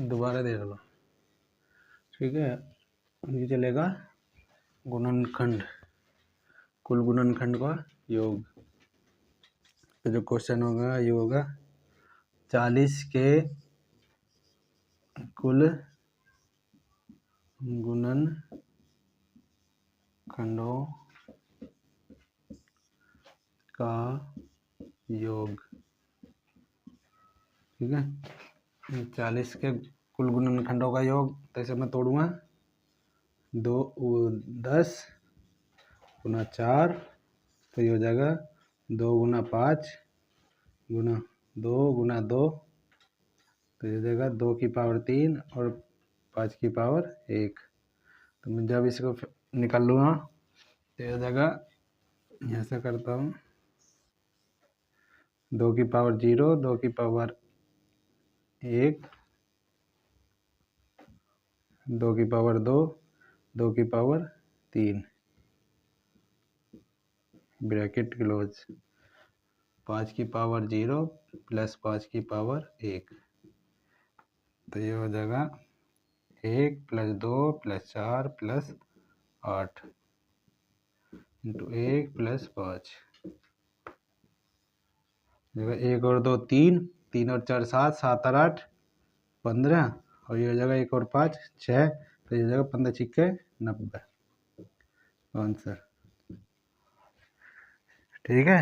दोबारा दे डालो। ठीक है, ये चलेगा गुणनखंड, कुल गुणनखंड का योग। तो जो क्वेश्चन होगा ये होगा 40 के कुल गुणनखंडों का योग। ठीक है, 40 के कुल गुणनखंडों का योग, तो इसे मैं तोड़ूंगा 10 गुना 4, तो ये हो जाएगा 2 गुना 5 गुना 2 गुना 2, तो ये हो जाएगा 2 की पावर 3 और 5 की पावर 1। तो मैं जब इसको निकाल लूँगा तो ये हो जाएगा, ऐसा करता हूँ, 2 की पावर 0, 2 की पावर 1, 2 की पावर 2, 2 की पावर 3, ब्रैकेट क्लोज, 5 की पावर 0 प्लस 5 की पावर 1, तो ये हो जाएगा 1 plus 2 plus 4 plus 8 into 1 plus 5, जगह 1 और 2 3, 3 और 4 7, 7 और 8 15, और ये हो जाएगा 1 और 5 6, तो ये हो जाएगा 15 छिक्के 90 आंसर। ठीक है,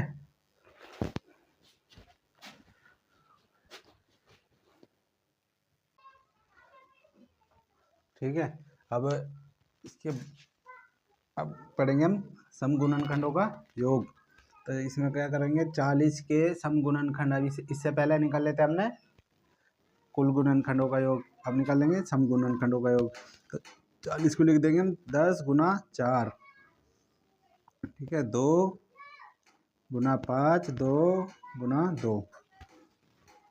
ठीक है। अब इसके अब पढ़ेंगे हम समगुणनखंडों का योग। तो इसमें क्या करेंगे, 40 के समगुणनखंड, अभी इससे पहले निकाल लेते हमने कुल गुणनखंडों का योग, अब निकाल लेंगे समगुणनखंडों का योग। तो 40 को लिख देंगे हम 10 गुना 4, ठीक है, 2 गुना 5, 2 गुना 2,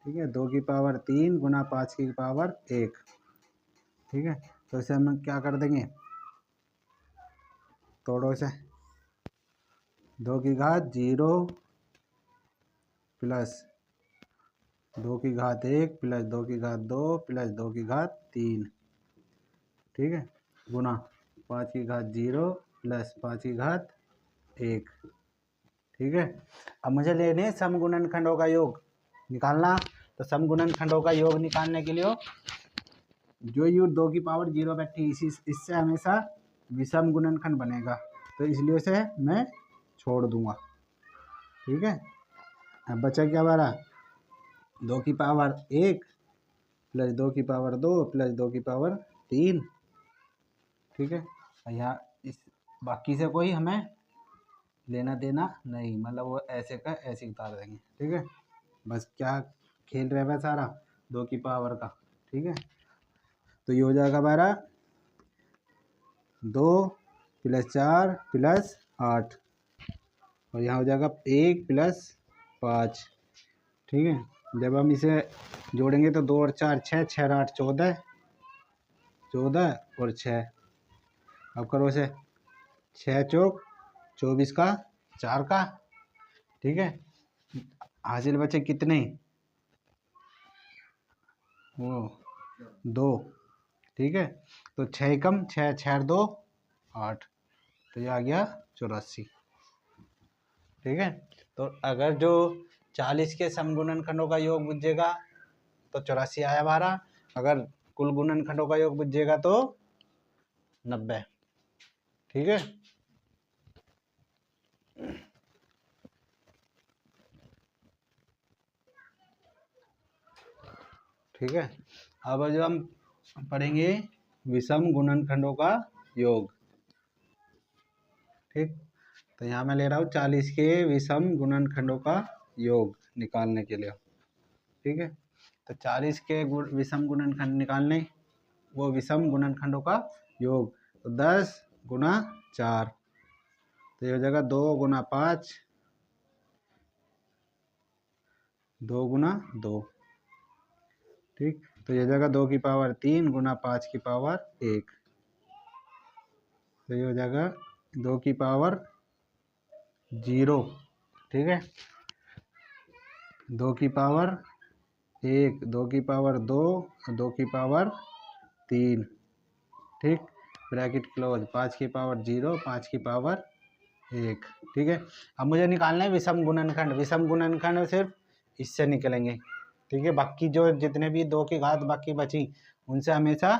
ठीक है, 2 की पावर 3 गुना 5 की पावर 1, ठीक है। तो इसे हम क्या कर देंगे, तोड़ो इसे, 2 की घात 0 प्लस 2 की घात 1 प्लस 2 की घात 2 प्लस 2 की घात 3, ठीक है, गुना 5 की घात 0 प्लस 5 की घात 1, ठीक है। अब मुझे लेने समगुणनखंडों का योग निकालना। तो समगुणनखंडों का योग निकालने के लिए जो यू 2 की पावर 0 बैठी इससे हमेशा विषम गुणनखंड बनेगा, तो इसलिए उसे मैं छोड़ दूंगा। ठीक है, अब बचा क्या हमारा, 2 की पावर 1 प्लस 2 की पावर 2 प्लस 2 की पावर 3, ठीक है। यहाँ इस बाकी से कोई हमें लेना देना नहीं, मतलब वो ऐसे का ऐसे उतार देंगे। ठीक है, बस क्या खेल रहे हैं सारा 2 की पावर का। ठीक है, तो ये हो जाएगा हमारा 2 प्लस 4 प्लस 8, और यहाँ हो जाएगा 1 प्लस 5। ठीक है, जब हम इसे जोड़ेंगे तो 2 और 4 6, 6 और 8 14, 14 और 6, अब करो इसे 6 चौक 24 का 4 का। ठीक है, हासिल बचे कितने, वो 2। ठीक है, तो 6 कम 6, 6 2 8, तो ये आ गया 84। ठीक है, तो अगर जो 40 के समगुणनखंडों का योग बुझेगा तो 84 आया हमारा, अगर कुल गुणनखंडों का योग बुझेगा तो 90। ठीक है, ठीक है। अब जो हम पढ़ेंगे विषम गुणनखंडों का योग। ठीक, तो यहाँ मैं ले रहा हूँ 40 के विषम गुणनखंडों का योग निकालने के लिए। ठीक है, तो 40 के विषम गुणनखंड निकालने, वो विषम गुणनखंडों का योग, तो 10 गुना 4, तो ये हो जाएगा 2 गुना 5, 2 गुना 2। ठीक, तो ये हो जाएगा 2 की पावर 3 गुना 5 की पावर 1, तो ये हो जाएगा 2 की पावर 0। ठीक है, 2 की पावर 1, 2 की पावर 2, 2 की पावर 3, ठीक, ब्रैकेट क्लोज, 5 की पावर 0, 5 की पावर 1, ठीक है। अब मुझे निकालना है विषम गुणनखंड। विषम गुणनखंड सिर्फ इससे निकलेंगे, ठीक है। बाकी जो जितने भी 2 की घात बाकी बची उनसे हमेशा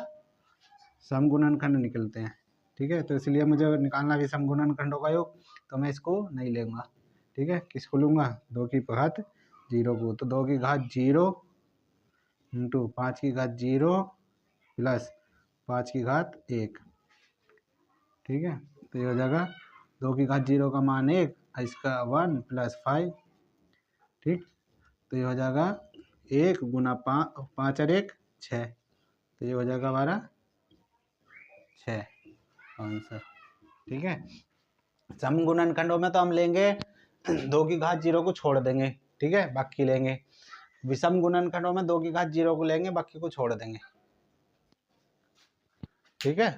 समगुणनखंड निकलते हैं, ठीक है। तो इसलिए मुझे निकालना विषम गुणनखंडों का योग, तो मैं इसको नहीं लूँगा, ठीक है। किसको लूँगा? 2 की घात 0 को। तो 2 की घात 0 इंटू 5 की घात 0 प्लस 5 की घात 1, ठीक है। तो ये हो जाएगा 2 की घात 0 का मान 1, इसका 1 प्लस 5, ठीक। तो ये हो जाएगा 1 गुना 5 और 1 6, तो ये हो जाएगा हमारा 6 आंसर, ठीक है। समगुणनखंडों में तो हम लेंगे 2 की घात 0 को छोड़ देंगे, ठीक है, बाकी लेंगे। विषम गुणनखंडों में 2 की घात 0 को लेंगे, बाकी को छोड़ देंगे, ठीक है।